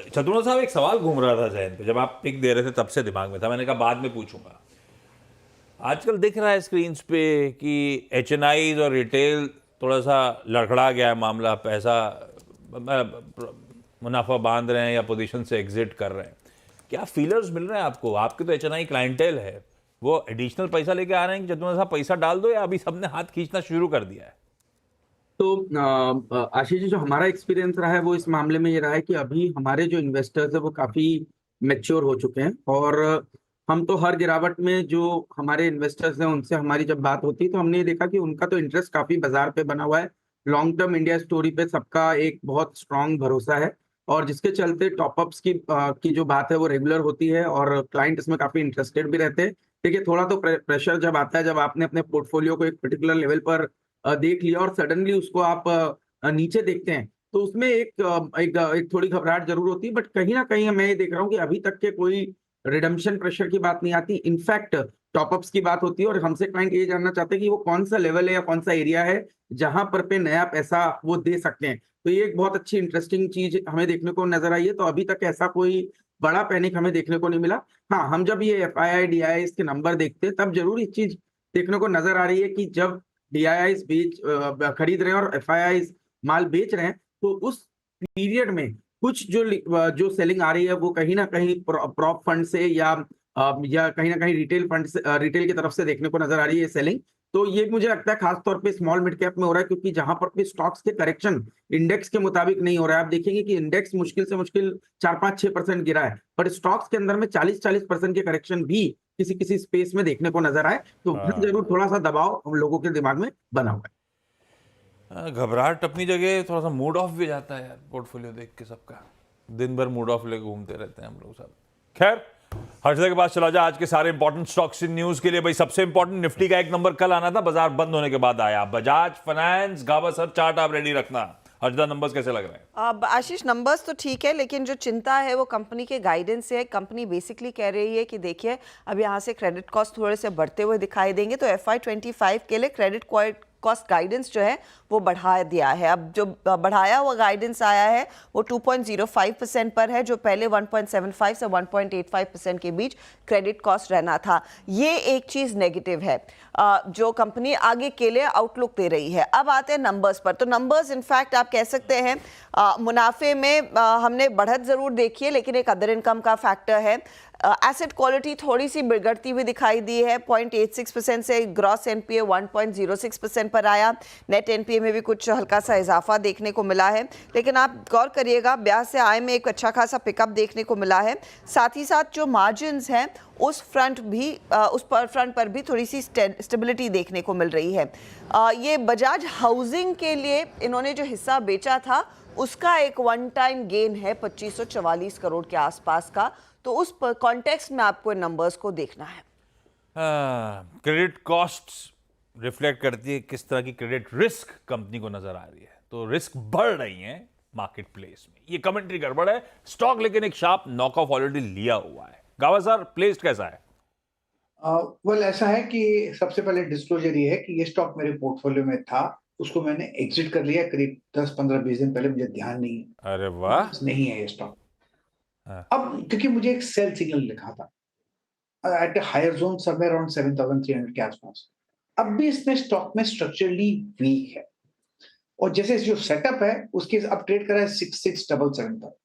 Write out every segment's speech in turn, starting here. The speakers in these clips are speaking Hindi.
शत्रुघ्न साहब, एक सवाल घूम रहा था जहन पे जब आप पिक दे रहे थे, तब से दिमाग में था, मैंने कहा बाद में पूछूंगा। आजकल दिख रहा है स्क्रीन्स पे कि एचएनआईज और रिटेल थोड़ा सा लड़खड़ा गया है मामला, पैसा मुनाफा बांध रहे हैं या पोजीशन से एग्जिट कर रहे हैं। क्या फीलर्स मिल रहे हैं आपको? आपके तो एचएनआई क्लाइंटेल है, वो एडिशनल पैसा लेके आ रहे हैं कि शत्रुघ्न साहब पैसा डाल दो, या अभी सबने हाथ खींचना शुरू कर दिया है? तो आशीष जी, जो हमारा एक्सपीरियंस रहा है वो इस मामले में ये रहा है कि अभी हमारे जो इन्वेस्टर्स है वो काफी मैच्योर हो चुके हैं, और हम तो हर गिरावट में जो हमारे इन्वेस्टर्स हैं उनसे हमारी जब बात होती है तो हमने ये देखा कि उनका तो इंटरेस्ट काफी बाजार पे बना हुआ है। लॉन्ग टर्म इंडिया स्टोरी पे सबका एक बहुत स्ट्रांग भरोसा है, और जिसके चलते टॉपअप्स की जो बात है वो रेगुलर होती है, और क्लाइंट इसमें काफी इंटरेस्टेड भी रहते हैं। देखिए, थोड़ा तो प्रेशर जब आता है, जब आपने अपने पोर्टफोलियो को एक पर्टिकुलर लेवल पर देख लिया और सडनली उसको आप नीचे देखते हैं, तो उसमें एक थोड़ी घबराहट जरूर होती है। बट कहीं ना कहीं मैं ये देख रहा हूँ कि अभी तक के कोई रिडम्पशन प्रेशर की बात नहीं आती, इनफैक्ट टॉपअप्स की बात होती है, और हमसे क्लाइंट ये जानना चाहते हैं कि वो कौन सा लेवल है या कौन सा एरिया है जहां पर पे नया पैसा वो दे सकते हैं। तो ये एक बहुत अच्छी इंटरेस्टिंग चीज हमें देखने को नजर आई है। तो अभी तक ऐसा कोई बड़ा पैनिक हमें देखने को नहीं मिला। हाँ, हम जब ये FII DII के नंबर देखते हैं तब जरूर एक चीज देखने को नजर आ रही है कि जब DIIs खरीद रहे हैं और FIIs माल बेच रहे हैं, तो उस पीरियड में कुछ जो सेलिंग आ रही है वो कहीं ना कहीं प्रॉप फंड से या कहीं ना कहीं रिटेल फंड से, रिटेल की तरफ से देखने को नजर आ रही है सेलिंग। तो ये मुझे लगता है खास तौर पे स्मॉल मिड कैप में हो रहा है, क्योंकि जहां पर भी स्टॉक्स के करेक्शन इंडेक्स के मुताबिक नहीं हो रहा है। आप देखेंगे कि इंडेक्स मुश्किल से मुश्किल 4-5-6% गिरा है, पर स्टॉक्स के अंदर में 40-40% के करेक्शन भी किसी किसी स्पेस में देखने को नजर आए, तो जरूर थोड़ा सा दबाव हम लोगों के दिमाग में बना हुआ है। घबराहट अपनी जगह, थोड़ा सा मूड ऑफ भी जाता है यार पोर्टफोलियो देख के सबका। दिन भर मूड ऑफ लेके घूमते रहते हैं हम लोग सब। खैर, हर्षदा के पास चला जा आज के सारे इंपॉर्टेंट स्टॉक्स इन न्यूज के लिए। भाई, सबसे इंपॉर्टेंट निफ्टी का एक नंबर कल आना था, बाजार बंद होने के बाद आया। बजाज फाइनेंस, गावस्कर चार्ट आप रेडी रखना। हर्षदा, नंबर्स कैसे लग रहे हैं? अब आशीष, नंबर्स तो ठीक है, लेकिन जो चिंता है वो कंपनी के गाइडेंस से है। कंपनी बेसिकली कह रही है कि देखिए, अब यहाँ से क्रेडिट कॉस्ट थोड़े से बढ़ते हुए दिखाई देंगे, तो FY25 के लिए क्रेडिट कॉस्ट गाइडेंस जो है वो बढ़ा दिया है। अब जो बढ़ाया हुआ गाइडेंस आया है वो 2.05% पर है, जो पहले 1.75 से 1.85% के बीच क्रेडिट कॉस्ट रहना था। ये एक चीज़ नेगेटिव है जो कंपनी आगे के लिए आउटलुक दे रही है। अब आते हैं नंबर्स पर। तो नंबर्स इनफैक्ट आप कह सकते हैं मुनाफे में हमने बढ़त ज़रूर देखी है, लेकिन एक अदर इनकम का फैक्टर है। एसेट क्वालिटी थोड़ी सी बिगड़ती हुई दिखाई दी है, 0.86% से ग्रॉस NPA 1.06% पर आया। नेट NPA में भी कुछ हल्का सा इजाफा देखने को मिला है, लेकिन आप गौर करिएगा ब्याज से आय में एक अच्छा खासा पिकअप देखने को मिला है। साथ ही साथ जो मार्जिन्स हैं उस फ्रंट पर भी थोड़ी सी स्टेबिलिटी देखने को मिल रही है। ये बजाज हाउसिंग के लिए इन्होंने जो हिस्सा बेचा था उसका एक वन टाइम गेन है 2544 करोड़ के आसपास का। तो उस कॉन्टेक्स्ट में आपको नंबर्स को देखना है। क्रेडिट कॉस्ट्स रिफ्लेक्ट करती है किस तरह की क्रेडिट रिस्क कंपनी को नजर आ रही है। तो रिस्क बढ़ रही है मार्केट प्लेस में, ये कमेंट्री गड़बड़ है। स्टॉक लेकिन एक शार्प नॉक ऑफ ऑलरेडी लिया हुआ है। गावस्कर, प्लेस्ड कैसा है? ऐसा है कि सबसे पहले डिस्क्लोजर ये है कि ये स्टॉक मेरे पोर्टफोलियो में था, उसको मैंने एग्जिट कर लिया करीब 10-15-20 दिन पहले। मुझे ध्यान नहीं है, अरे वाह। नहीं है ये स्टॉक। हाँ। अब क्योंकि मुझे एक सेल सिग्नल लिखा था at a higher zone somewhere around 7300 के आसपास। अब भी इसमें स्टॉक में स्ट्रक्चरली वीक है, और जैसे जो सेटअप है उसके अब ट्रेड कर रहा है 6677 पर।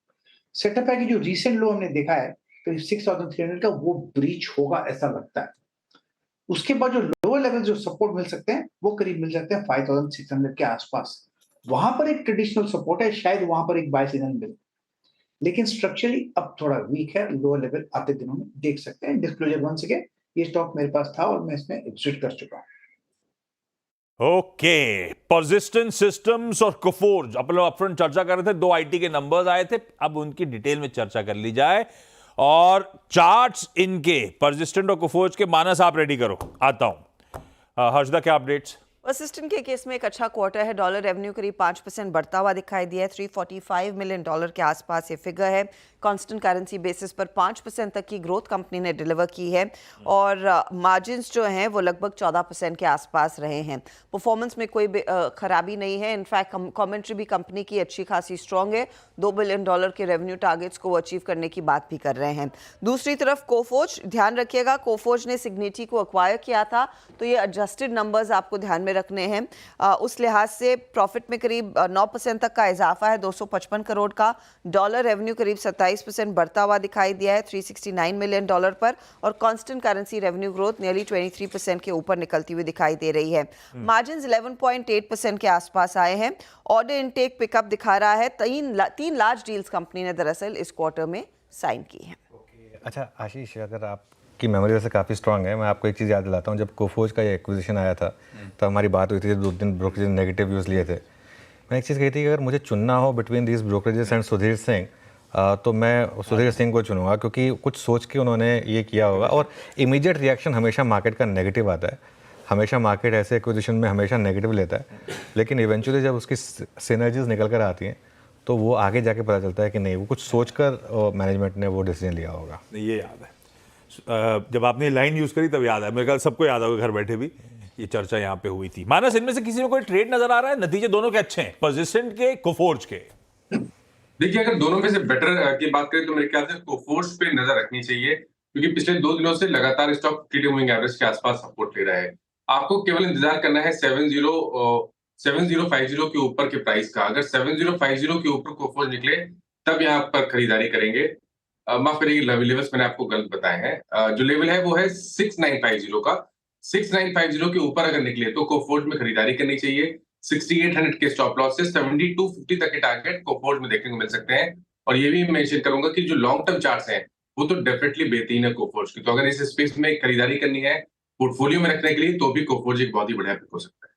सेटअप है कि जो रीसेंट लो हमने देखा है तो 6300 का वो ब्रीच होगा ऐसा लगता है। उसके बाद जो लोअर लेवल जो सपोर्ट मिल सकते हैं वो करीब मिल सकते हैं 5600 के आसपास। वहां पर एक ट्रेडिशनल सपोर्ट है, शायद वहां पर एक बाय सिग्नल मिले, लेकिन स्ट्रक्चरली अब थोड़ा वीक है। लोअर लेवल आते दिनों में देख सकते हैं। डिस्क्लोजर वन से ये स्टॉक मेरे पास था और मैं इसमें एग्जिट कर चुका हूं। ओके, परसिस्टेंट सिस्टम्स और कोफोर्ज अपन लोग अपफ्रंट चर्चा कर रहे थे, 2 IT के नंबर्स आए थे, अब उनकी डिटेल में चर्चा कर ली जाए। और चार्ट्स इनके परसिस्टेंट और कोफोर्ज के, मानस आप रेडी करो, आता हूं। हर्षदा, क्या अपडेट्स? परसिस्टेंट के केस में एक अच्छा क्वार्टर है। डॉलर रेवेन्यू करीब 5% बढ़ता हुआ दिखाई दिया है। $345 मिलियन के आसपास ये फिगर है। कांस्टेंट करेंसी बेसिस पर 5% तक की ग्रोथ कंपनी ने डिलीवर की है और मार्जिन्स जो हैं वो लगभग 14% के आसपास रहे हैं। परफॉर्मेंस में कोई खराबी नहीं है। इनफैक्ट कमेंट्री भी कंपनी की अच्छी खासी स्ट्रॉन्ग है। $2 बिलियन के रेवेन्यू टारगेट्स को अचीव करने की बात भी कर रहे हैं। दूसरी तरफ कोफोर्ज, ध्यान रखिएगा, कोफोर्ज ने सिग्निटी को एक्वायर किया था तो ये एडजस्टेड नंबर्स आपको ध्यान में रखने हैं। उस लिहाज से प्रॉफिट में करीब 9% तक का इजाफा है, 255 करोड़ का। डॉलर रेवेन्यू करीब 27% बढ़ता हुआ दिखाई दिया है, $369 मिलियन पर, और constant currency revenue growth nearly 23% के ऊपर निकलती हुई दिखाई दे रही है। मार्जिन्स 11.8% के आसपास आए हैं। ऑर्डर इनटेक पिकअप दिखा रहा है। तीन लार्ज डील्स कंपनी ने दरअसल इस क्वार्टर में साइन की हैं। अच्छा आशीष, अगर आपकी मेमोरी वैसे काफ़ी स्ट्रांग है, मैं आपको एक चीज़ याद दिलाता हूँ। जब कोफोर्ज का ये एक्विजिशन आया था तब हमारी बात हुई थी, 2 दिन ब्रोकरेज नेगेटिव व्यूज़ लिए थे। मैं एक चीज़ कही थी कि अगर मुझे चुनना हो between these brokerages and Sudhir Singh, तो मैं सुधीर सिंह को चुनूंगा, क्योंकि कुछ सोच के उन्होंने ये किया होगा। और इमीडिएट रिएक्शन हमेशा मार्केट का नेगेटिव आता है, हमेशा मार्केट ऐसे एक्विजिशन में हमेशा नेगेटिव लेता है, लेकिन इवेंचुअली जब उसकी सिनर्जीज निकल कर आती हैं तो वो आगे जाके पता चलता है कि नहीं, वो कुछ सोचकर मैनेजमेंट ने वो डिसीजन लिया होगा। ये याद है, जब आपने लाइन यूज करी तब याद है, मेरे ख्याल सबको याद होगा, घर बैठे भी ये चर्चा यहाँ पे हुई थी। मानस, इनमें से किसी में कोई ट्रेड नजर आ रहा है? नतीजे दोनों के अच्छे हैं, परसिस्टेंट के, कोफोर्ज के। देखिए, अगर दोनों में से बेटर की बात करें तो मेरे ख्याल से कोफोर्ज पे नजर रखनी चाहिए, क्योंकि पिछले 2 दिनों से लगातार स्टॉक 3-डे मूविंग एवरेज के आसपास सपोर्ट ले रहा है। आपको केवल इंतजार करना है 7050 के ऊपर के प्राइस का। अगर 7050 के ऊपर कोफोर्ज निकले तब यहाँ पर खरीदारी करेंगे। माफ करिए, लेवल्स मैंने आपको गलत बताए हैं। जो लेवल है वो है 6950 का। 6950 के ऊपर अगर निकले तो कोफोर्ज में खरीदारी करनी चाहिए। 6800 के स्टॉप लॉस से 7250 तक के टारगेट कोफोर्ज में देखने को मिल सकते हैं। और ये भी मेंशन करूंगा कि जो लॉन्ग टर्म चार्ट्स हैं वो तो डेफिनेटली बेहतरीन है कोफोर्ज की। तो अगर इस स्पेस में खरीदारी करनी है पोर्टफोलियो में रखने के लिए, तो भी कोफोर्ज एक बहुत ही बढ़िया पिक हो सकता है।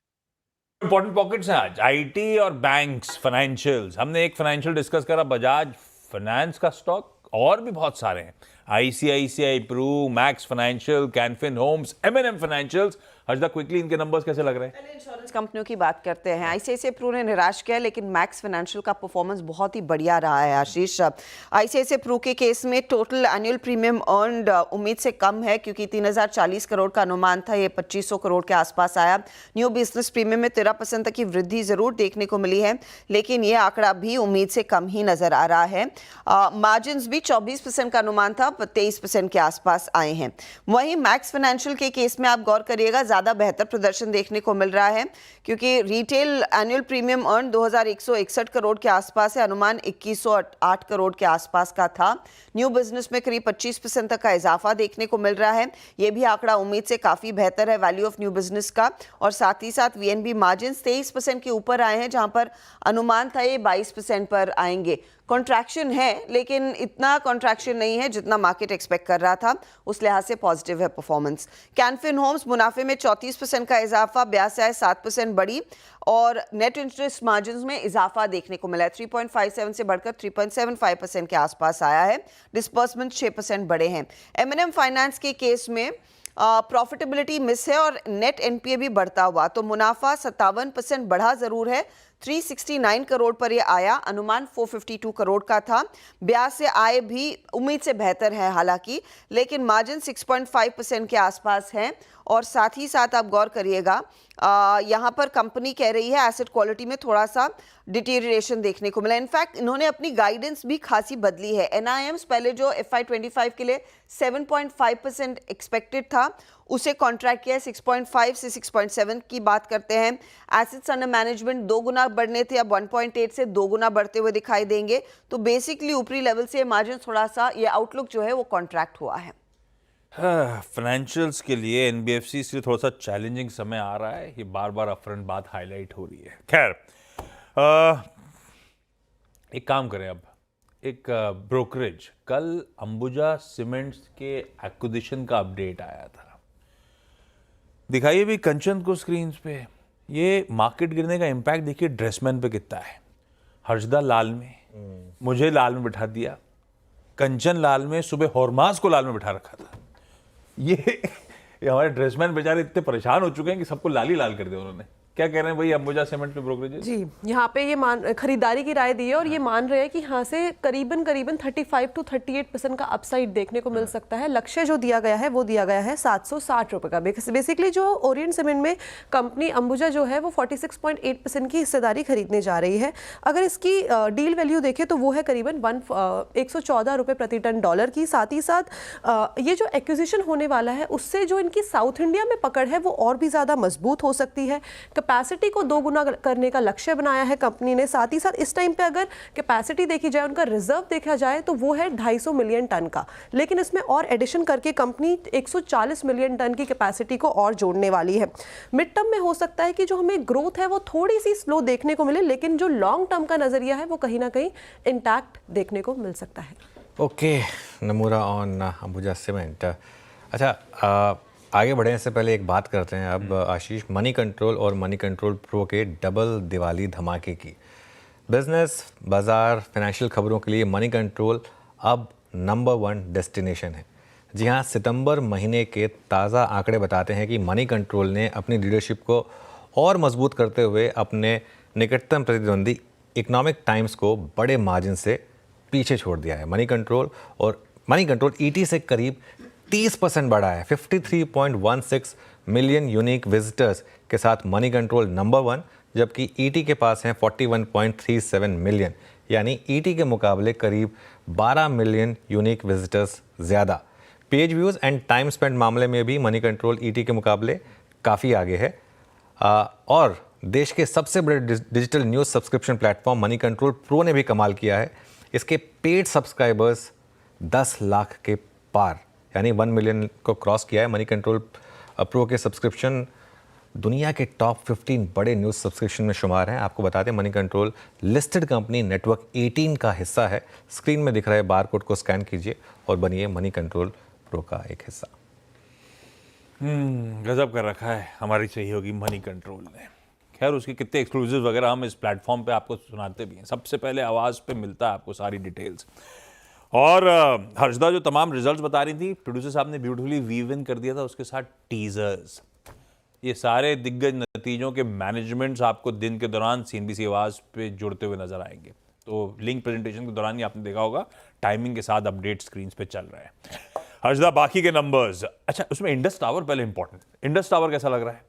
इंपॉर्टेंट पॉकेट्स हैं आज, आईटी और बैंक्स, फाइनेंशियल्स। हमने एक फाइनेंशियल डिस्कस करा, बजाज फाइनेंस का स्टॉक, और भी बहुत सारे हैं, आईसीआईसीआई प्रू, मैक्स फाइनेंशियल, कैनफिन होम्स, एमएनएम फाइनेंशियल्स। हर्षदा, क्विकली इनके नंबर्स कैसे लग रहे हैं? पहले इंश्योरेंस कंपनियों की बात करते हैं। आईसीआईसीआई प्रू ने निराश किया, लेकिन मैक्स फाइनेंशियल का परफॉर्मेंस बहुत ही बढ़िया रहा है आशीष। आईसीआईसीआई प्रू के केस में टोटल एनुअल प्रीमियम अर्न्ड उम्मीद से कम है, क्योंकि 3040 करोड़ का अनुमान था, ये 2500 करोड़ के आसपास आया। न्यू बिजनेस प्रीमियम में 13% तक की वृद्धि जरूर देखने को मिली है, लेकिन ये आंकड़ा भी उम्मीद से कम ही नजर आ रहा है। मार्जिन भी 24% का अनुमान था, 23% के आसपास आए हैं। वहीं मैक्स फाइनेंशियल के केस में आप गौर करिएगा, ज्यादा बेहतर प्रदर्शन देखने को मिल रहा है, क्योंकि retail annual premium earn 2161 crore के आसपास है, अनुमान 2108 करोड़ के आसपास का था। न्यू बिजनेस में करीब 25% तक का इजाफा देखने को मिल रहा है, यह भी आंकड़ा उम्मीद से काफी बेहतर है वैल्यू ऑफ न्यू बिजनेस का। और साथ ही साथ वीएनबी मार्जिन 23% के ऊपर आए हैं, जहां पर अनुमान था ये 22% पर आएंगे। कॉन्ट्रैक्शन है, लेकिन इतना कॉन्ट्रैक्शन नहीं है जितना मार्केट एक्सपेक्ट कर रहा था, उस लिहाज से पॉजिटिव है परफॉर्मेंस। कैनफिन होम्स मुनाफे में 34% का इजाफा, 7% बढ़ी, और नेट इंटरेस्ट मार्जिन में इजाफा देखने को मिला है, 3.57 से बढ़कर 3.75% के आसपास आया है। डिस्बर्समेंट 6% बढ़े हैं। एमएनएम फाइनेंस के केस में प्रॉफिटेबिलिटी मिस है और नेट एनपीए भी बढ़ता हुआ, तो मुनाफा 57% बढ़ा जरूर है, 369 करोड़ पर यह आया, अनुमान 452 करोड़ का था। ब्याज से आय भी उम्मीद से बेहतर है हालांकि, लेकिन मार्जिन 6.5% के आसपास है। और साथ ही साथ आप गौर करिएगा, यहाँ पर कंपनी कह रही है एसेट क्वालिटी में थोड़ा सा डिटेरिएशन देखने को मिला। इनफैक्ट इन्होंने अपनी गाइडेंस भी खासी बदली है। एनआईएम्स पहले जो FY25 के लिए 7.5% एक्सपेक्टेड था, उसे कॉन्ट्रैक्ट किया है, 6.5 से 6.7 की बात करते हैं। एसेट्स अंडर मैनेजमेंट 2 गुना बढ़ने थे, अब 1.8 से 2 गुना बढ़ते हुए दिखाई देंगे। तो बेसिकली ऊपरी लेवल से मार्जिन थोड़ा सा, ये आउटलुक जो है वो कॉन्ट्रैक्ट हुआ है। फाइनेंशियल्स के लिए, एनबीएफसी के लिए थोड़ा सा चैलेंजिंग समय आ रहा है, ये बार बार अपफ्रंट बात हाईलाइट हो रही है। खैर, एक काम करें, अब एक ब्रोकरेज, कल अंबुजा सीमेंट्स के एक्विजिशन का अपडेट आया था, दिखाइए भी कंचन को स्क्रीन पे। ये मार्केट गिरने का इम्पैक्ट देखिए ड्रेसमैन पे कितना है। हर्षदा लाल में, मुझे लाल में बिठा दिया, कंचन लाल में, सुबह हॉर्मास को लाल में बिठा रखा था। ये हमारे ड्रेसमैन बेचारे इतने परेशान हो चुके हैं कि सबको लाल ही लाल कर दिया उन्होंने। क्या कह रहे हैं भाई अंबुजा सीमेंट पे ब्रोकरेजेस? जी, यहाँ पे ये खरीदारी की राय दी है और ये मान रहे हैं कि यहाँ से करीबन 35 to 38% का अपसाइड देखने को मिल सकता है। लक्ष्य जो दिया गया है वो दिया गया है 760 रुपये का। बेसिकली जो ओरिएंट सीमेंट में कंपनी अंबुजा जो है वो 46.8% की हिस्सेदारी खरीदने जा रही है। अगर इसकी डील वैल्यू देखें तो वो है करीबन 114 रुपये प्रति टन डॉलर की। साथ ही साथ ये जो एक्विजिशन होने वाला है उससे जो इनकी साउथ इंडिया में पकड़ है वो और भी ज़्यादा मजबूत हो सकती है। कैपेसिटी को 2 गुना करने का लक्ष्य बनाया है कंपनी ने। साथ ही साथ इस टाइम पे अगर कैपेसिटी देखी जाए, उनका रिजर्व देखा जाए तो वो है 250 मिलियन टन का, लेकिन इसमें और एडिशन करके कंपनी 140 मिलियन टन की कैपेसिटी को और जोड़ने वाली है। मिड टर्म में हो सकता है कि जो हमें ग्रोथ है वो थोड़ी सी स्लो देखने को मिले, लेकिन जो लॉन्ग टर्म का नजरिया है वो कहीं ना कहीं इंटैक्ट देखने को मिल सकता है। Okay, नमूरा on Ambuja cement. अच्छा, आगे बढ़ने से पहले एक बात करते हैं अब आशीष, मनी कंट्रोल और मनी कंट्रोल प्रो के डबल दिवाली धमाके की। बिजनेस, बाजार, फाइनेंशियल खबरों के लिए मनी कंट्रोल अब नंबर 1 डेस्टिनेशन है। जी हाँ, सितंबर महीने के ताज़ा आंकड़े बताते हैं कि मनी कंट्रोल ने अपनी लीडरशिप को और मजबूत करते हुए अपने निकटतम प्रतिद्वंदी इकोनॉमिक टाइम्स को बड़े मार्जिन से पीछे छोड़ दिया है। मनी कंट्रोल ईटी से करीब 30% बढ़ा है। 53.16 मिलियन यूनिक विजिटर्स के साथ मनी कंट्रोल नंबर 1, जबकि ईटी के पास हैं 41.37 मिलियन, यानी ईटी के मुकाबले करीब 12 मिलियन यूनिक विजिटर्स ज़्यादा। Page views and time spend मामले में भी मनी कंट्रोल ईटी के मुकाबले काफ़ी आगे है। और देश के सबसे बड़े digital news subscription platform money control pro ने भी कमाल किया है। इसके पेड सब्सक्राइबर्स 10 लाख के पार, यानी 1 मिलियन को क्रॉस किया है। मनी कंट्रोल प्रो के सब्सक्रिप्शन दुनिया के टॉप 15 बड़े न्यूज़ सब्सक्रिप्शन में शुमार हैं। आपको बता दें, money control listed company network 18 का हिस्सा है। स्क्रीन में दिख रहे बार कोड को स्कैन कीजिए और बनिए मनी कंट्रोल प्रो का एक हिस्सा। गजब कर रखा है हमारी सहयोगी मनी कंट्रोल ने। खैर, उसके कितने एक्सक्लूसिव वगैरह हम इस प्लेटफॉर्म पे आपको सुनाते भी हैं। सबसे पहले आवाज़ पे मिलता है आपको सारी डिटेल्स। और हर्षदा जो तमाम रिजल्ट्स बता रही थी, प्रोड्यूसर साहब ने ब्यूटीफुली वीव इन कर दिया था उसके साथ टीजर्स। ये सारे दिग्गज नतीजों के मैनेजमेंट्स आपको दिन के दौरान सीएनबीसी आवाज़ पे जुड़ते हुए नजर आएंगे। तो लिंक प्रेजेंटेशन के दौरान ही आपने देखा होगा, टाइमिंग के साथ अपडेट स्क्रीन पे चल रहा है। हर्षदा, बाकी के नंबर्स। अच्छा, उसमें इंडस टावर पहले इंपॉर्टेंट। इंडस टावर कैसा लग रहा है?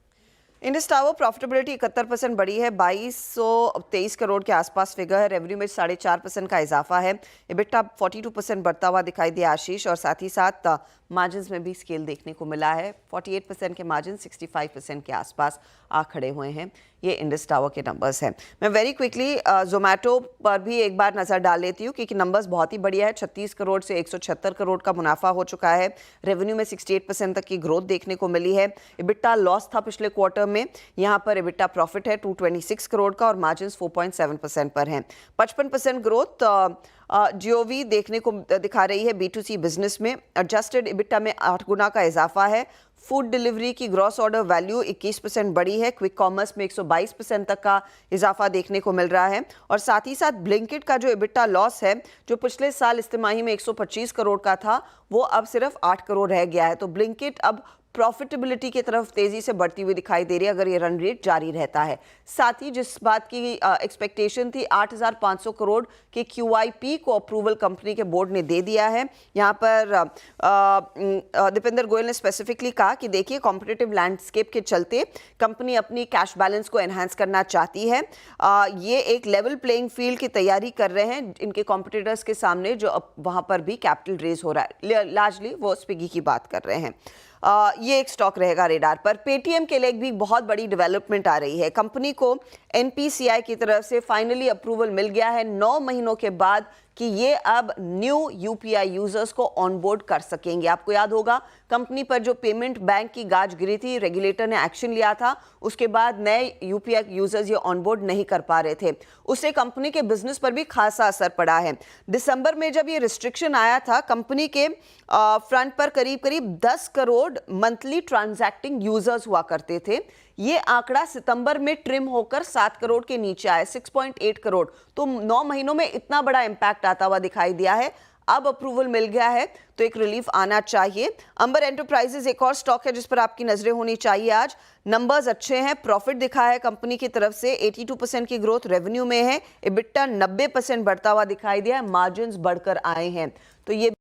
इंडस टावर प्रॉफिटेबिलिटी 71% बढ़ी है, 2223 करोड़ के आसपास फिगर है। रेवेन्यू में 4.5% का इजाफा है। इबिटा 42% बढ़ता हुआ दिखाई दिया आशीष, और साथ ही साथ मार्जिन्स में भी स्केल देखने को मिला है। 48% के मार्जिन 65% के आसपास आ खड़े हुए हैं। ये इंडस टावर के नंबर्स हैं। मैं वेरी क्विकली जोमेटो पर भी एक बार नज़र डाल लेती हूँ, क्योंकि नंबर्स बहुत ही बढ़िया है। 36 करोड़ से 176 करोड़ का मुनाफा हो चुका है। रेवेन्यू में 68% तक की ग्रोथ देखने को मिली है। इबिटा लॉस था पिछले क्वार्टर में, यहाँ पर इबिटा प्रॉफिट है 226 करोड़ का, और मार्जिन 4.7% पर हैं। 55% ग्रोथ जीओवी देखने को दिखा रही है B2C बिजनेस में। एडजस्टेड इबिटा में 8 गुना का इजाफा है। फूड डिलीवरी की ग्रॉस ऑर्डर वैल्यू 21% बढ़ी है। क्विक कॉमर्स में 122% तक का इजाफा देखने को मिल रहा है। और साथ ही साथ ब्लिंकिट का जो इबिटा लॉस है, जो पिछले साल इस तिमाही में 125 करोड़ का था, वो अब सिर्फ 8 करोड़ रह गया है। तो ब्लिंकिट अब प्रॉफिटेबिलिटी की तरफ तेजी से बढ़ती हुई दिखाई दे रही है, अगर ये रन रेट जारी रहता है। साथ ही जिस बात की एक्सपेक्टेशन थी, 8,500 करोड़ के QIP को अप्रूवल कंपनी के बोर्ड ने दे दिया है। यहाँ पर दीपेंद्र गोयल ने स्पेसिफिकली कहा कि देखिए, कॉम्पिटिटिव लैंडस्केप के चलते कंपनी अपनी कैश बैलेंस को एनहांस करना चाहती है। ये एक लेवल प्लेइंग फील्ड की तैयारी कर रहे हैं इनके कॉम्पिटिटर्स के सामने, जो अब वहाँ पर भी कैपिटल रेज हो रहा है। लार्जली वो स्विगी की बात कर रहे हैं। ये एक स्टॉक रहेगा रेडार पर। पेटीएम के लिए भी बहुत बड़ी डेवलपमेंट आ रही है। कंपनी को NPCI की तरफ से फाइनली अप्रूवल मिल गया है 9 महीनों के बाद, कि ये अब न्यू UPI यूजर्स को ऑनबोर्ड कर सकेंगे। आपको याद होगा, कंपनी पर जो पेमेंट बैंक की गाज गिरी थी, रेगुलेटर ने एक्शन लिया था। उसके बाद नए UPI यूजर्स ये ऑनबोर्ड नहीं कर पा रहे थे। उससे कंपनी के बिजनेस पर भी खासा असर पड़ा है। दिसंबर में जब ये रिस्ट्रिक्शन आया था, कंपनी के फ्रंट पर करीब 10 करोड़ मंथली ट्रांजैक्टिंग यूजर्स हुआ करते थे। ये आंकड़ा सितंबर में ट्रिम होकर 7 करोड़ के नीचे आया, 6.8 करोड़। तो 9 महीनों में इतना बड़ा इंपैक्ट आता हुआ दिखाई दिया है। अब अप्रूवल मिल गया है तो एक रिलीफ आना चाहिए। अंबर एंटरप्राइजेज एक और स्टॉक है जिस पर आपकी नजरें होनी चाहिए। आज नंबर्स अच्छे हैं, प्रॉफिट दिखा है कंपनी की तरफ से, 82% की ग्रोथ रेवेन्यू में है, EBITDA 90% बढ़ता हुआ दिखाई दिया है, मार्जिन्स बढ़कर आए हैं, तो ये